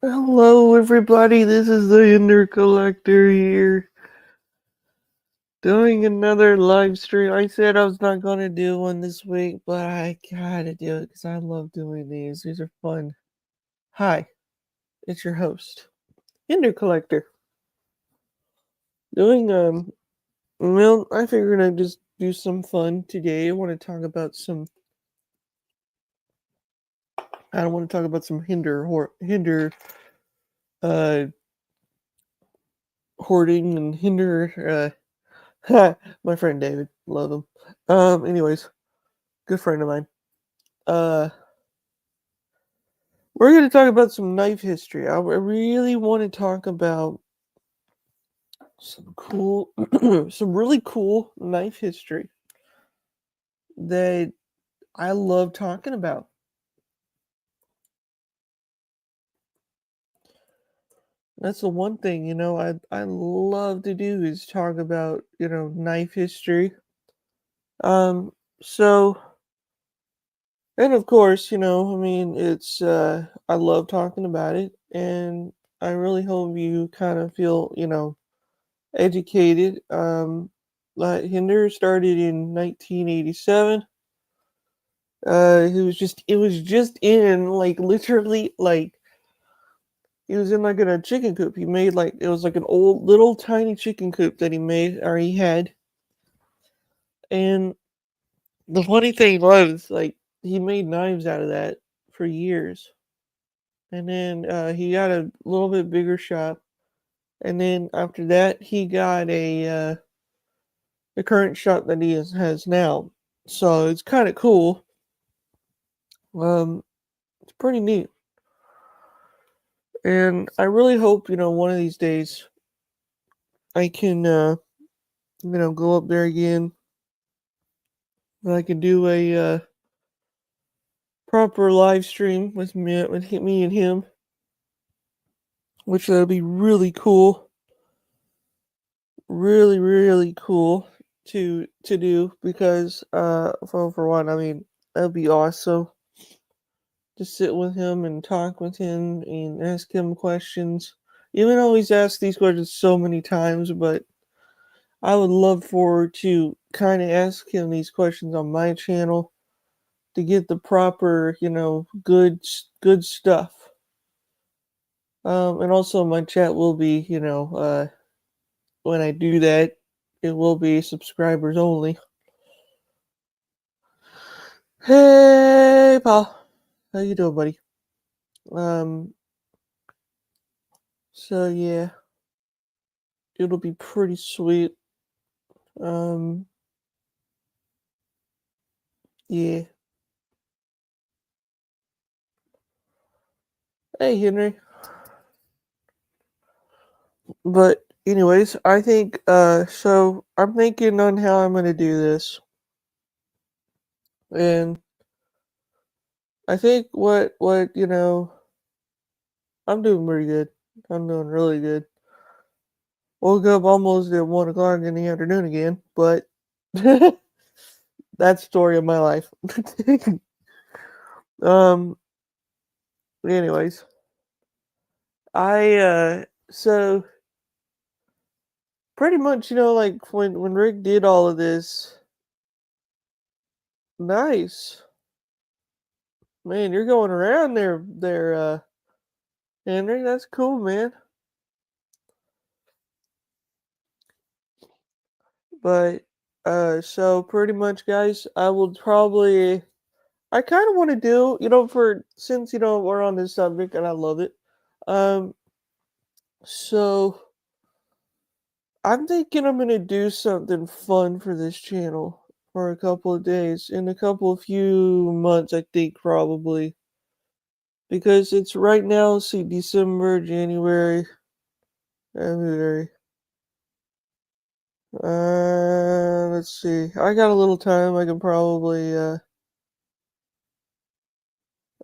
Hello, everybody. This is the Ender Collector here, doing another live stream. I said I was not going to do one this week, but I gotta do it because I love doing these. These are fun. Hi, it's your host, Ender Collector. Doing, well, I figured I'd just do some fun today. I don't want to talk about some uh, hoarding and my friend David, love him. Anyways, good friend of mine. Uh, we're going to talk about some knife history. I really want to talk about some really cool knife history that I love talking about. That's the one thing, I love to do is talk about, knife history. Um, so, and of course, I love talking about it, and I really hope you kind of feel, educated. Hinder started in 1987. It was just in like literally like he was in like in a chicken coop. He made like it was like an old little tiny chicken coop that he made or he had. And the funny thing was like he made knives out of that for years. And then he got a little bit bigger shop. And then after that, he got the current shop that has now. So it's kind of cool. It's pretty neat. And I really hope, one of these days I can, go up there again. And I can do a proper live stream with me and him, which that'll be really cool. Really, really cool to do because for one, I mean, that'd be awesome to sit with him and talk with him and ask him questions. Even though he's asked these questions so many times, but I would love to kind of ask him these questions on my channel to get the proper, good stuff. And also my chat will be, when I do that, it will be subscribers only. Hey, pal, how you doing, buddy? Um, so yeah, it'll be pretty sweet. Um, yeah. Hey, Henry. But anyways, I think so I'm thinking on how I'm gonna do this. And I think what I'm doing pretty good. I'm doing really good. Woke up almost at 1 o'clock in the afternoon again, but that's story of my life. um anyways. So pretty much, like when Rick did all of this. Nice. Man, you're going around there, Henry. That's cool, man. But so pretty much, guys, I kind of want to do, for since we're on this subject and I love it. Um, so I'm thinking I'm gonna do something fun for this channel for a couple of days, in a couple of few months, I think probably, because it's right now. See, December, January, February. Let's see. I got a little time. I can probably, I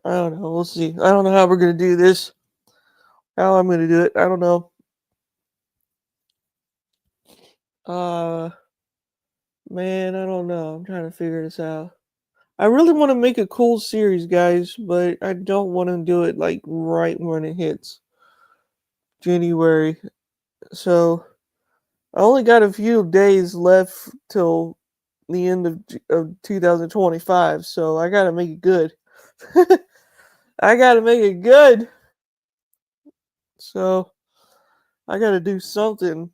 don't know. We'll see. I don't know how we're gonna do this. How I'm gonna do it. I don't know. Uh, man, I don't know. I'm trying to figure this out. I really want to make a cool series, guys, but I don't want to do it like right when it hits. January. So I only got a few days left till the end of 2025, so I gotta make it good. I gotta make it good. So I gotta do something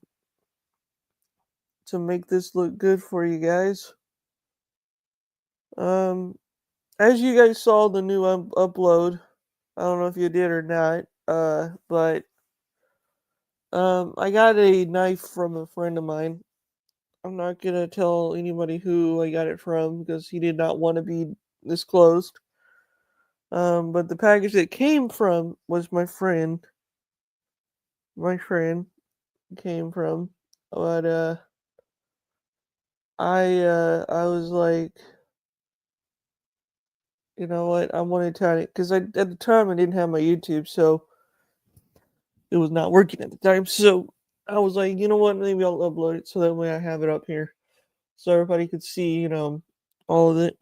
to make this look good for you guys. Um, as you guys saw the new upload, I don't know if you did or not, but I got a knife from a friend of mine. I'm not gonna tell anybody who I got it from because he did not want to be disclosed. But the package that came from was my friend. My friend came from, but I was like, you know what? I wanted to because I at the time I didn't have my YouTube, so it was not working at the time. So I was like, you know what? Maybe I'll upload it so that way I have it up here so everybody could see, all of it.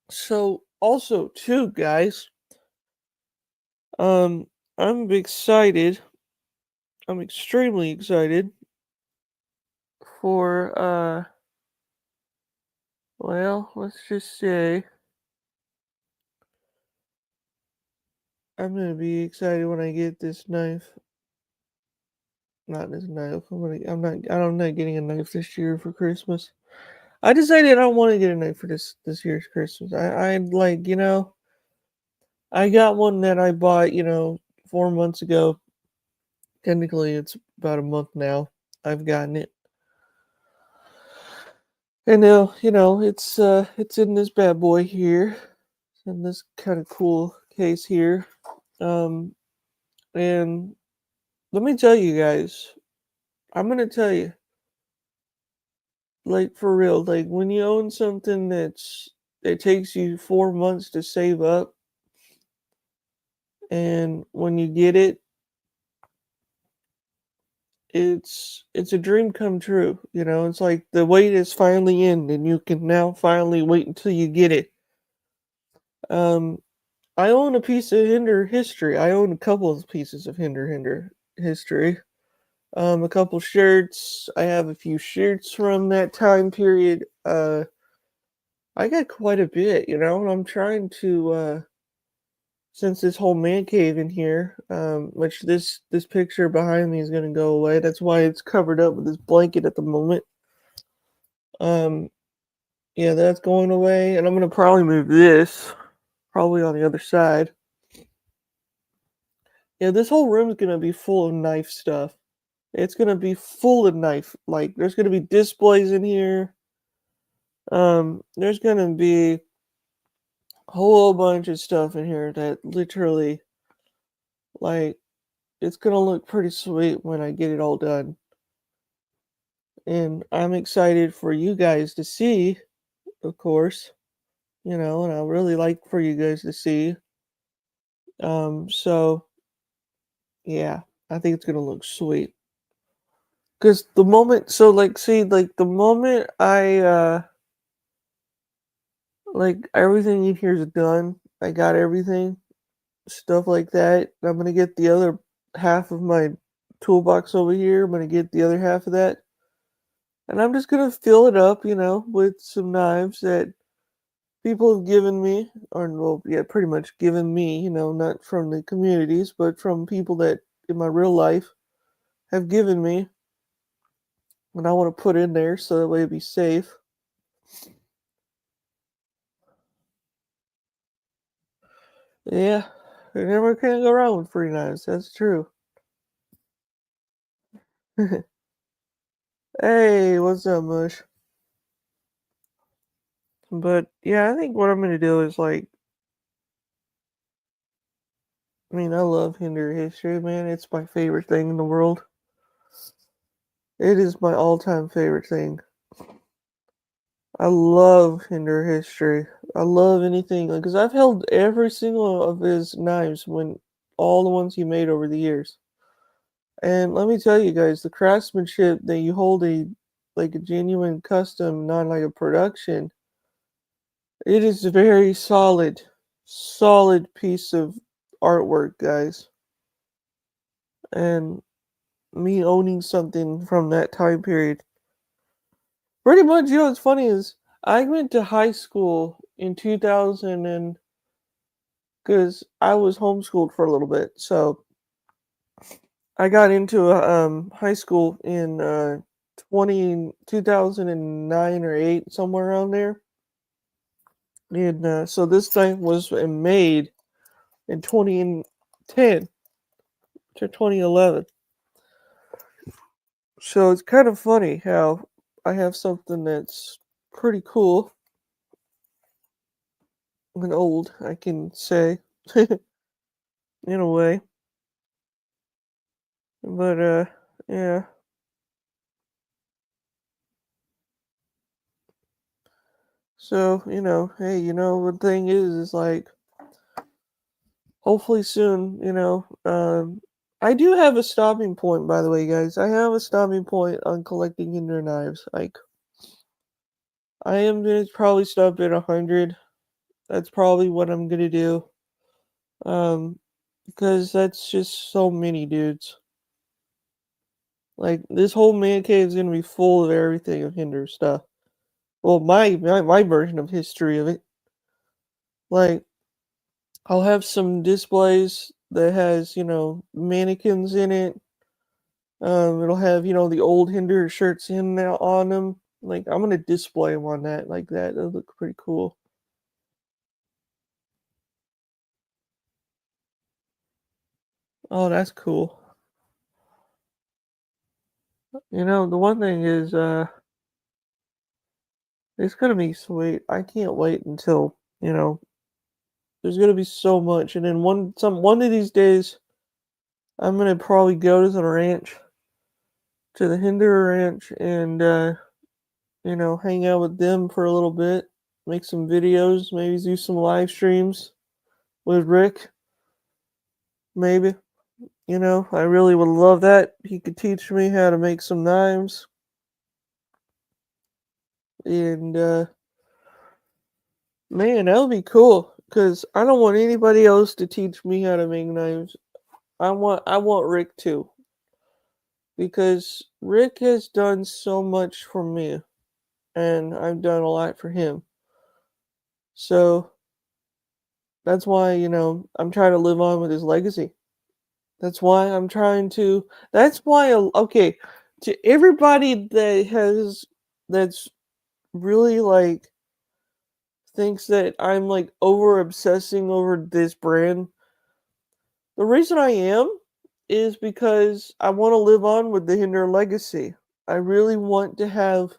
So also too, guys, um, I'm excited. I'm extremely excited for well, let's just say I'm gonna be excited when I get this knife. Not this knife. I'm not getting a knife this year for Christmas. I decided I don't want to get a knife for this year's Christmas. I like, I got one that I bought, 4 months ago. Technically it's about a month now. I've gotten it. And now, it's in this bad boy here. It's in this kind of cool case here. Um and let me tell you guys, I'm gonna tell you, like for real, like when you own something that takes you 4 months to save up, and when you get it, it's a dream come true. It's like the wait is finally in, and you can now finally wait until you get it. Um, I own a piece of Hinder history. I own a couple of pieces of Hinder history. A couple shirts. I have a few shirts from that time period. I got quite a bit, and I'm trying to since this whole man cave in here, which this picture behind me is gonna go away. That's why it's covered up with this blanket at the moment. Um, yeah, that's going away, and I'm gonna probably move this, probably on the other side. Yeah, this whole room is gonna be full of knife stuff. It's gonna be full of knife. Like, there's gonna be displays in here. There's gonna be a whole bunch of stuff in here that literally, like, it's gonna look pretty sweet when I get it all done. And I'm excited for you guys to see, of course, and I really like for you guys to see. So yeah, I think it's gonna look sweet. Cause the moment, so like, see, like the moment like everything in here is done, I got everything, stuff like that. I'm gonna get the other half of my toolbox over here. I'm gonna get the other half of that, and I'm just gonna fill it up, with some knives that people have given me, or well, yeah, pretty much given me, not from the communities, but from people that in my real life have given me, and I want to put in there so that way it'd be safe. Yeah, you never can go wrong with free knives. That's true. Hey, what's up, Mush? But yeah, I think what I'm gonna do is like, I mean, I love Hinder history, man. It's my favorite thing in the world. It is my all-time favorite thing. I love Hinder history. I love anything because I've held every single of his knives when all the ones he made over the years. And let me tell you guys, the craftsmanship that you hold like a genuine custom, not like a production, it is a very solid piece of artwork, guys. and me owning something from that time period. Pretty much, what's funny is I went to high school in 2000 and because I was homeschooled for a little bit, so I got into high school in 2009 or 8, somewhere around there. And so this thing was made in 2010 to 2011. So it's kind of funny how I have something that's pretty cool and old, I can say, in a way. But yeah. So, hey, the thing is like hopefully soon, I do have a stopping point, by the way, guys. I have a stopping point on collecting Hinder knives. Like, I am gonna probably stop at 100. That's probably what I'm gonna do. Um, because that's just so many dudes. Like, this whole man cave is gonna be full of everything of Hinder stuff. Well, my version of history of it. Like, I'll have some displays that has, mannequins in it. It'll have, the old Hinder shirts in now on them. Like, I'm gonna display them on that like that. That'll look pretty cool. Oh, that's cool. The one thing is, it's gonna be sweet. I can't wait until, there's gonna be so much. And then one of these days, I'm gonna probably go to the ranch, to the Hinder ranch, and hang out with them for a little bit, make some videos, maybe do some live streams with Rick, maybe. I really would love that. He could teach me how to make some knives. And man, that would be cool. Cause I don't want anybody else to teach me how to make knives. I want Rick to. Because Rick has done so much for me. And I've done a lot for him. So that's why, I'm trying to live on with his legacy. That's why I'm trying to. That's why. Okay, to everybody that's really like thinks that I'm like over obsessing over this brand. The reason I am is because I want to live on with the Hinder legacy. I really want to have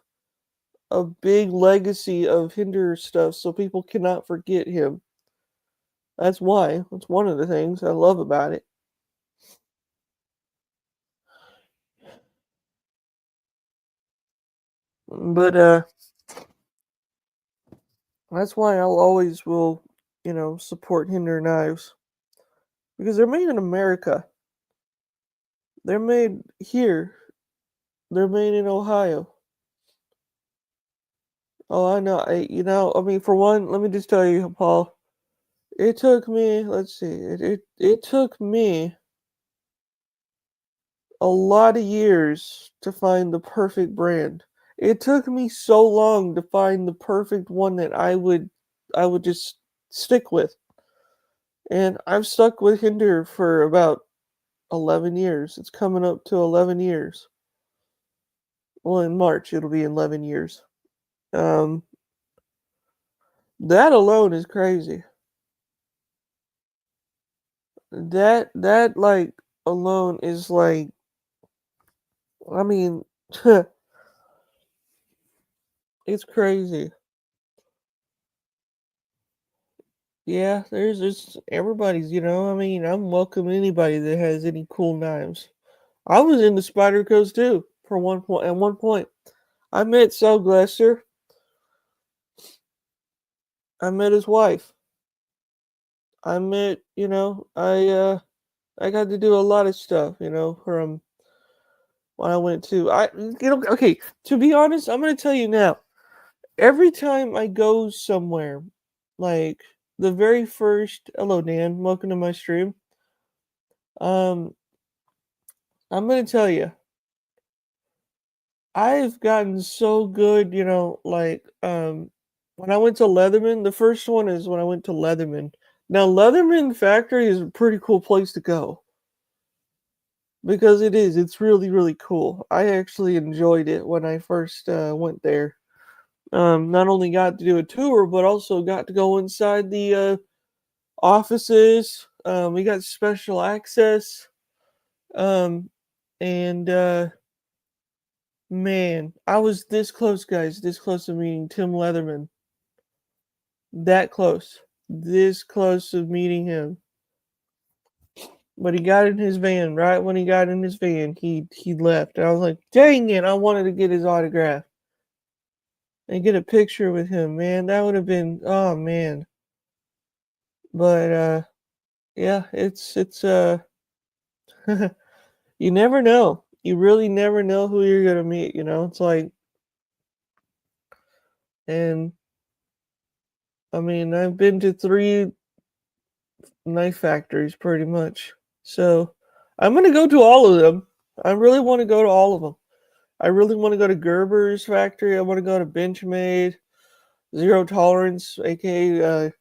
a big legacy of Hinder stuff so people cannot forget him. That's why. That's one of the things I love about it. But that's why I'll always will, support Hinder knives because they're made in America. They're made here. They're made in Ohio. Oh, I know. I mean, for one, let me just tell you, Paul. It took me. Let's see. It took me a lot of years to find the perfect brand. It took me so long to find the perfect one that I would just stick with. And I've stuck with Hinder for about 11 years. It's coming up to 11 years. Well, in March, it'll be 11 years. Um, that alone is crazy. That like alone is like, I mean, it's crazy. Yeah, there's everybody's, I mean, I'm welcome anybody that has any cool knives. I was into Spider Coast too, for one point at one point. I met Sal Glasser. I met his wife. I met, I got to do a lot of stuff, from when I went to okay, to be honest, I'm gonna tell you now. Every time I go somewhere, like the very first hello Dan, welcome to my stream. Um I'm gonna tell you, I've gotten so good, when I went to Leatherman, the first one is when I went to Leatherman. Now, Leatherman Factory is a pretty cool place to go because it's really, really cool. I actually enjoyed it when I first went there. Not only got to do a tour, but also got to go inside the offices. We got special access. Um, and Man, I was this close, guys, this close to meeting Tim Leatherman. That close. This close to meeting him. But he got in his van. Right when he got in his van, he left. And I was like, dang it, I wanted to get his autograph and get a picture with him, man. That would have been, oh man. But yeah, it's you never know. You really never know who you're gonna meet, you know? It's like, and I mean, I've been to three knife factories pretty much. So I'm gonna go to all of them. I really want to go to all of them. I really want to go to Gerber's factory. I want to go to Benchmade, Zero Tolerance, aka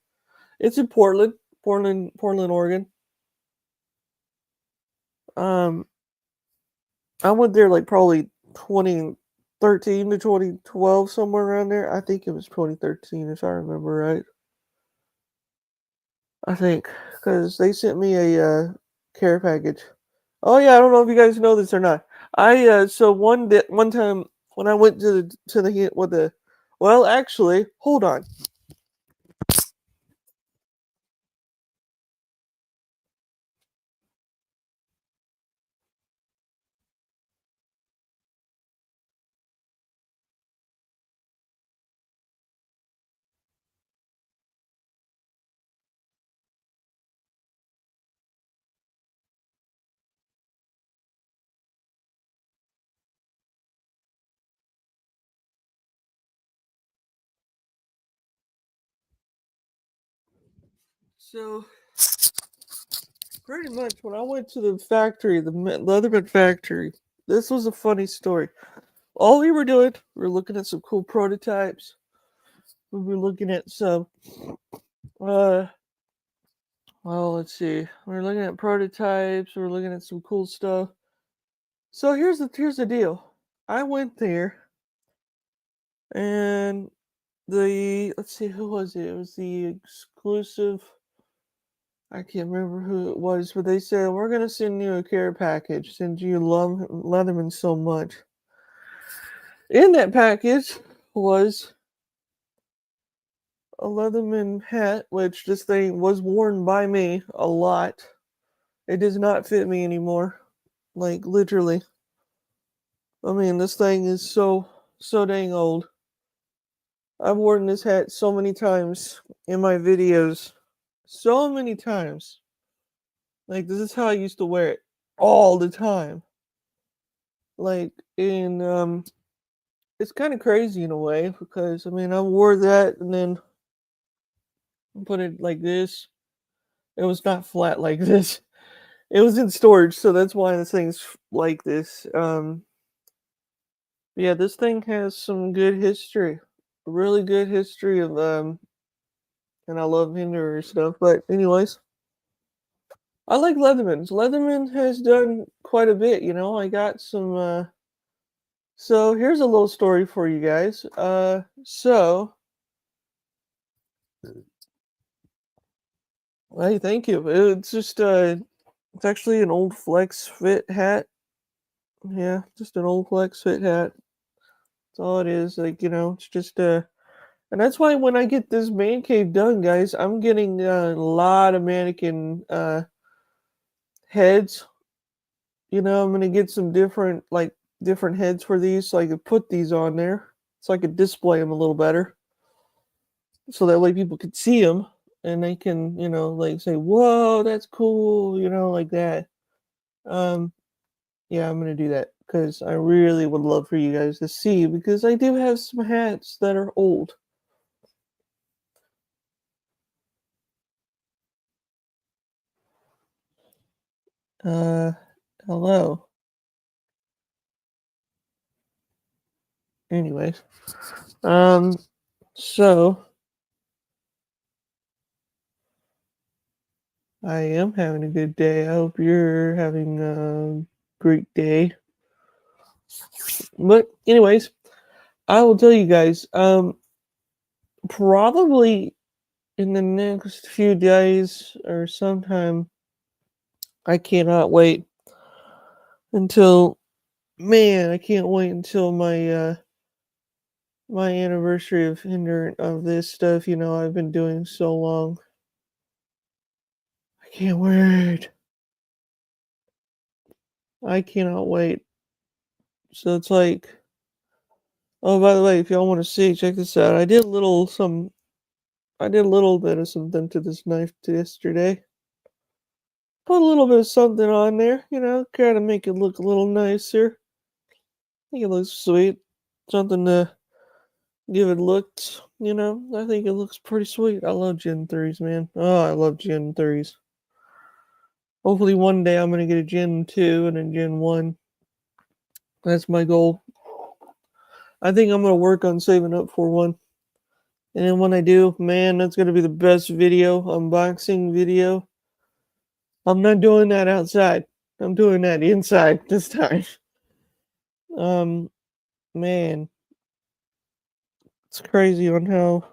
it's in Portland, Oregon. Um, I went there like probably 2013 to 2012, somewhere around there. I think it was 2013 if I remember right. I think because they sent me a care package. Oh yeah, I don't know if you guys know this or not. I so one time when I went to the with the well actually hold on. So pretty much when I went to the factory, the Leatherman factory, this was a funny story. All we were doing, we were looking at some cool prototypes. We were looking at some uh well let's see. We were looking at prototypes, we were looking at some cool stuff. So here's the deal. I went there and let's see, who was it? It was the exclusive. I can't remember who it was, but they said we're gonna send you a care package since you love Leatherman so much. In that package was a Leatherman hat, which this thing was worn by me a lot. It does not fit me anymore, like literally. I mean, this thing is so dang old. I've worn this hat so many times in my videos, so many times. Like this is how I used to wear it all the time. Like in it's kind of crazy in a way because I mean I wore that and then put it like this. It was not flat like this. It was in storage, so that's why this thing's like this. Yeah, this thing has some good history, really good history of and I love Hinder stuff. But anyways, I like Leatherman's. Leatherman has done quite a bit. You know, I got some. So here's a little story for you guys. So hey, thank you. It's just it's actually an old Flex Fit hat. Yeah, just an old Flex Fit hat. That's all it is. Like it's just and that's why when I get this man cave done, guys, I'm getting a lot of mannequin heads. I'm gonna get some different heads for these, so I could put these on there, so I could display them a little better, so that way people could see them and they can, like say, "Whoa, that's cool," like that. Um, yeah, I'm gonna do that because I really would love for you guys to see because I do have some hats that are old. Uh, hello. Anyways, um, so I am having a good day. I hope you're having a great day. But anyways, I will tell you guys, probably in the next few days or sometime, I cannot wait until, man, I can't wait until my anniversary of this stuff, I've been doing so long. I can't wait. I cannot wait. So it's like, oh, by the way, if y'all want to see, check this out. I did a little bit of something to this knife yesterday. Put a little bit of something on there, kind of make it look a little nicer. I think it looks sweet. Something to give it looks, I think it looks pretty sweet. I love Gen 3s, man. Oh, I love Gen 3s. Hopefully one day I'm gonna get a Gen 2 and a Gen 1. That's my goal. I think I'm gonna work on saving up for one. And then when I do, man, that's gonna be the best unboxing video. I'm not doing that outside. I'm doing that inside this time. Um, man, it's crazy on how,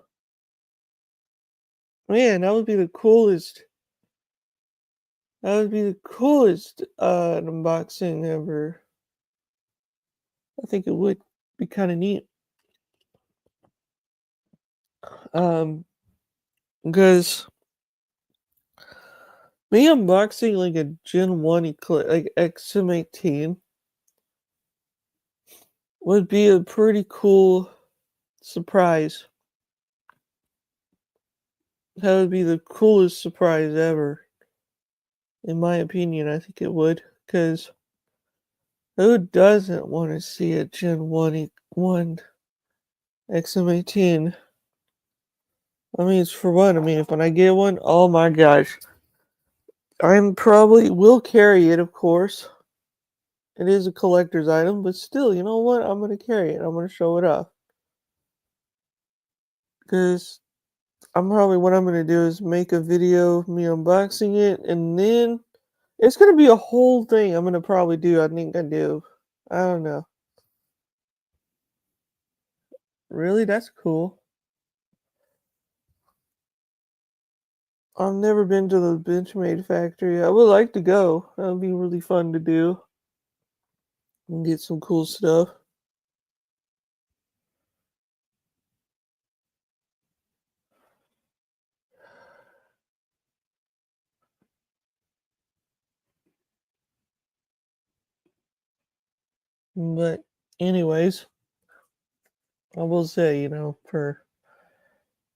man, that would be the coolest. That would be the coolest unboxing ever. I think it would be kind of neat. Um, because me unboxing like a Gen 1 like XM18 would be a pretty cool surprise. That would be the coolest surprise ever. In my opinion, I think it would. Because who doesn't want to see a Gen 1 XM18? I mean, it's for one. I mean, if when I get one, oh my gosh. I'm probably will carry it, of course. It is a collector's item, but still, you know what? I'm gonna carry it. I'm gonna show it off. Because what I'm gonna do is make a video of me unboxing it, and then it's gonna be a whole thing I'm gonna probably do. I think I do. I don't know. Really? That's cool. I've never been to the Benchmade factory. I would like to go. That would be really fun to do and get some cool stuff. But anyways, I will say, for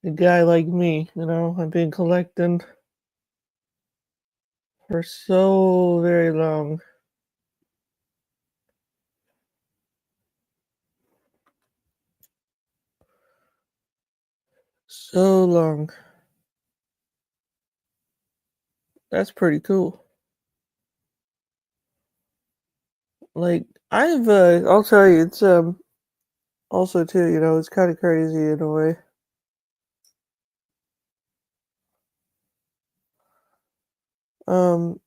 a guy like me, I've been collecting for so very long. So long. That's pretty cool. Like I'll tell you, it's also too, it's kind of crazy in a way. Um,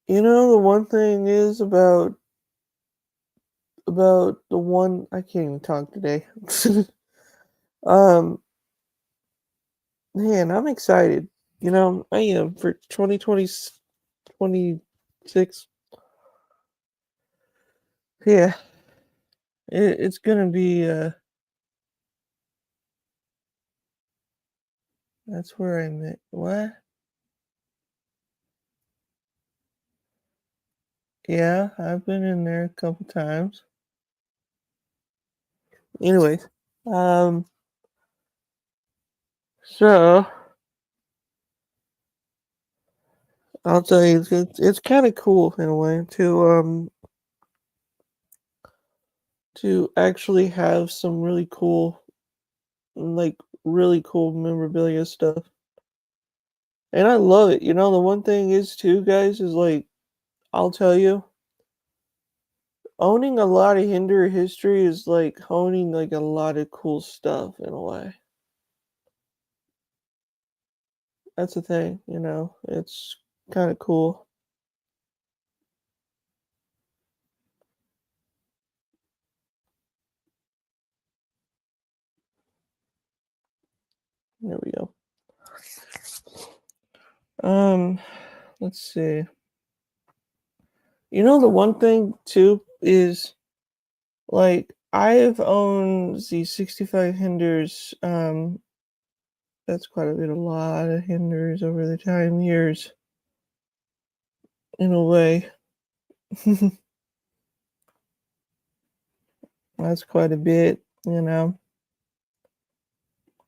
the one thing is about the one I can't even talk today. um, man, I'm excited. I am for 2026. Yeah, it's gonna be that's where I met. What? Yeah, I've been in there a couple times. Anyways, so I'll tell you, it's kind of cool in a way to actually have some like really cool memorabilia stuff. And I love it. The one thing is too, guys, is like I'll tell you, owning a lot of Hindu history is like owning like a lot of cool stuff in a way. That's the thing, you know. It's kind of cool. There we go. Um, let's see. You know, the one thing too is like I've owned the 65 Hinders. That's quite a bit, a lot of Hinders over the time years, in a way. That's quite a bit, you know,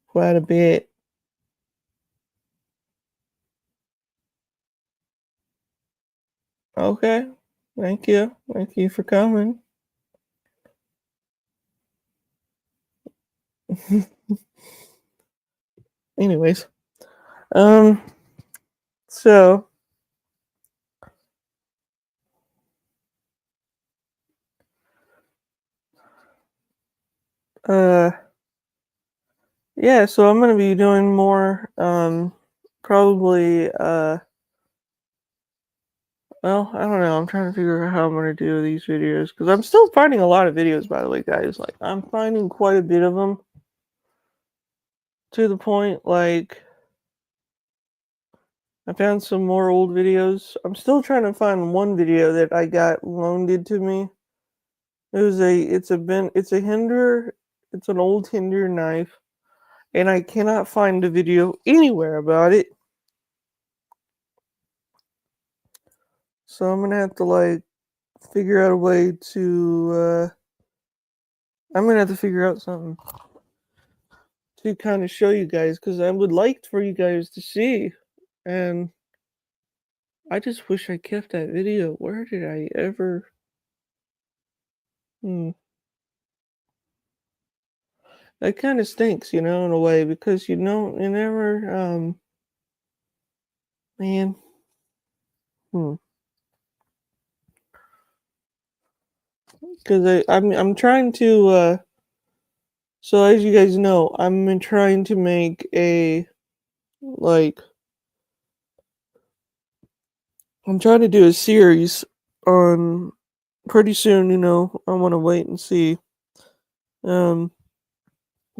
quite a bit. Okay, thank you for coming. Anyways, um, so uh, yeah, so I'm gonna be doing more, probably, well, I don't know. I'm trying to figure out how I'm gonna do these videos because I'm still finding a lot of videos, by the way, guys. Like, I'm finding quite a bit of them to the point, like, I found some more old videos. I'm still trying to find one video that I got loaned to me. It's a Hinder, it's an old Hinder knife, and I cannot find a video anywhere about it. So I'm gonna have to like figure out a way to I'm gonna have to figure out something to kind of show you guys because I would like for you guys to see. And I just wish I kept that video. Where did I ever? Hmm. That kind of stinks, you know, in a way because you never, man. Hmm. Because I'm trying to. So as you guys know, I'm trying to make a like. I'm trying to do a series on pretty soon. You know, I want to wait and see. Um,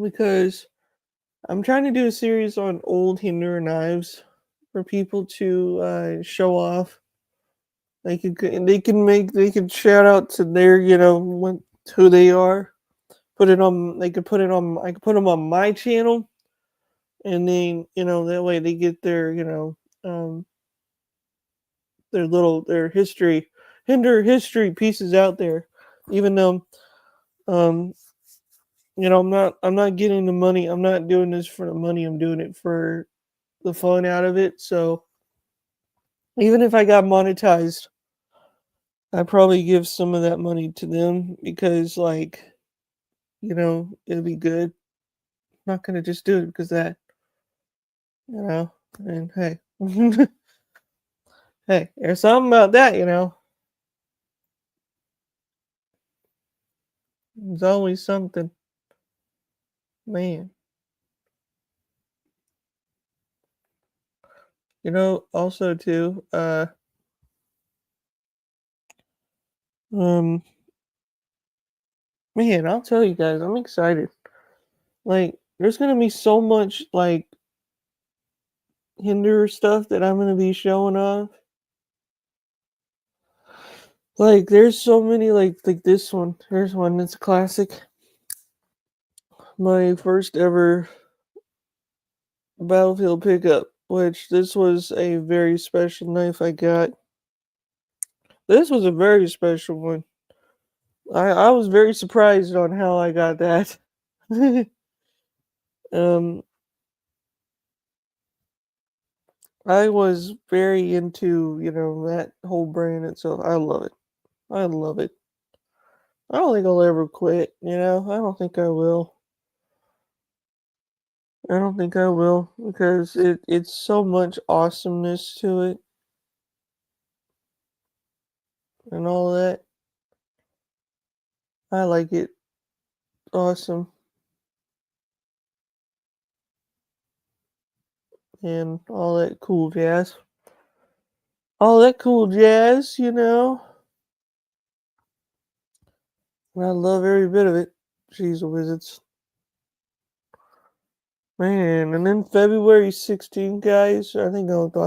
because I'm trying to do a series on old Hinder knives for people to show off. They can shout out to their who they are. Put it on. They could put it on. I could put them on my channel, and then that way they get their um their history Hinder history pieces out there. Even though um I'm not getting the money. I'm not doing this for the money. I'm doing it for the fun out of it. So even if I got monetized, I'd probably give some of that money to them because, like, it'll be good. I'm not gonna just do it because that, you know. And hey, hey, there's something about that, There's always something, man. Also too, um, man, I'll tell you guys, I'm excited. Like, there's gonna be so much like Hinder stuff that I'm gonna be showing off. Like there's so many like this one. Here's one that's a classic. My first ever battlefield pickup, which this was a very special knife I got. This was a very special one. I was very surprised on how I got that. um I was very into, that whole brand itself. I love it. I love it. I don't think I'll ever quit, I don't think I will. I don't think I will because it's so much awesomeness to it and all that. I like it. Awesome. And all that cool jazz. All that cool jazz, you know. And I love every bit of it. Jeez Wizards. Man, and then February 16th, guys. I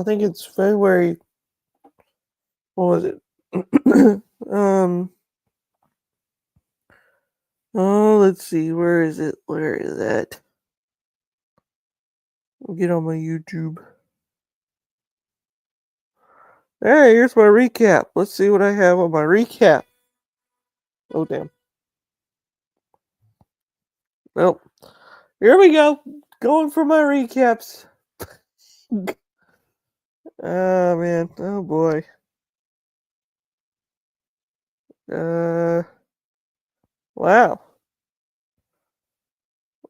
think it's February. What was it? um. Oh, let's see. Where is it? Where is that? I'll get on my YouTube. Hey, here's my recap. Let's see what I have on my recap. Oh, damn. Well, here we go. Going for my recaps. Oh, man. Oh, boy. Wow.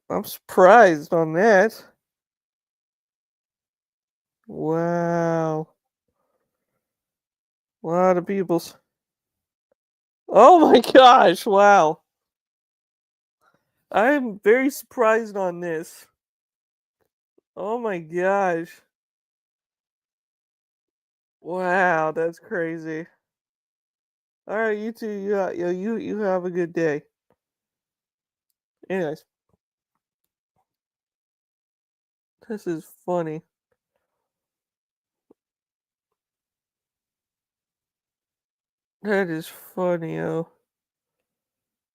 I'm surprised on that. Wow. A lot of people's. Oh my gosh, wow. I'm very surprised on this. Oh my gosh. Wow, that's crazy. All right, you two, you have a good day. Anyways, this is funny. That is funny, oh.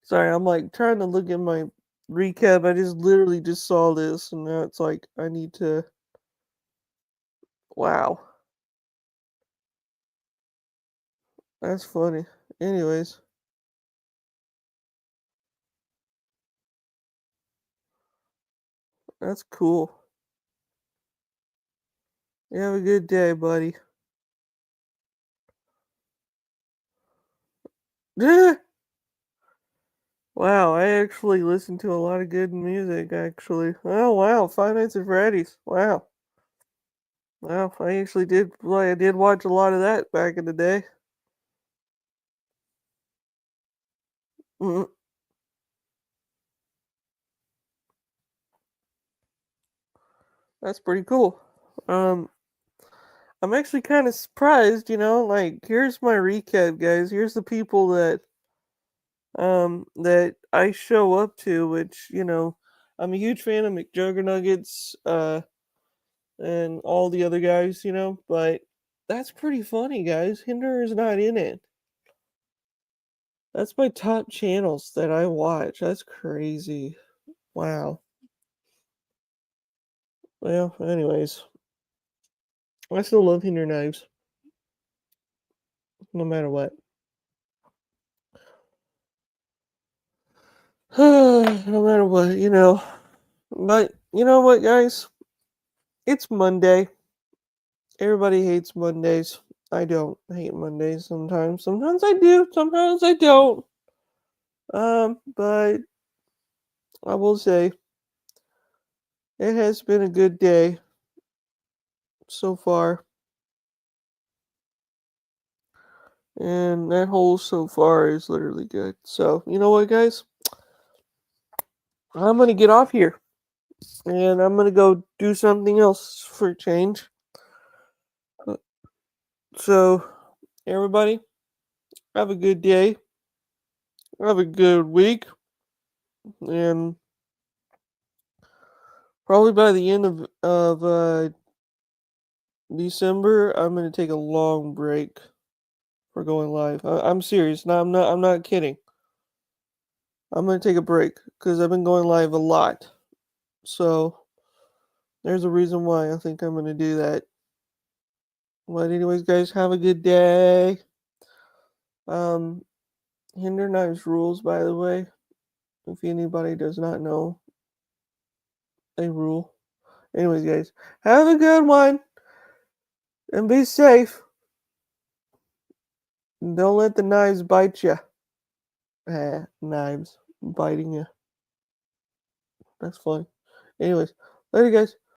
Sorry, I'm like trying to look at my recap. I just literally just saw this, and now it's like I need to. Wow, that's funny. Anyways, that's cool. You have a good day, buddy. Wow, I actually listened to a lot of good music, actually. Oh, wow, Five Nights at Freddy's. Wow. Wow, I actually did, I did watch a lot of that back in the day. Mm, that's pretty cool. Um, I'm actually kind of surprised, like, here's my recap, guys. Here's the people that I show up to, which, I'm a huge fan of McJuggernuggets, and all the other guys, but that's pretty funny, guys. Hinder is not in it. That's my top channels that I watch. That's crazy. Wow. Well, anyways, I still love Hinder Knives, no matter what. No matter what, But you know what, guys? It's Monday. Everybody hates Mondays. I don't hate Mondays sometimes. Sometimes I do, sometimes I don't. But I will say it has been a good day so far. And that whole so far is literally good. So, you know what, guys? I'm going to get off here. And I'm going to go do something else for a change. So, everybody, have a good day. Have a good week. And probably by the end of December, I'm going to take a long break for going live. I'm serious. No, I'm not kidding. I'm going to take a break because I've been going live a lot. So, there's a reason why I think I'm going to do that. But anyways, guys, have a good day. Um, Hinder Knives rules, by the way. If anybody does not know, they rule. Anyways, guys, have a good one and be safe. Don't let the knives bite you. Knives biting you. That's funny. Anyways, later, guys.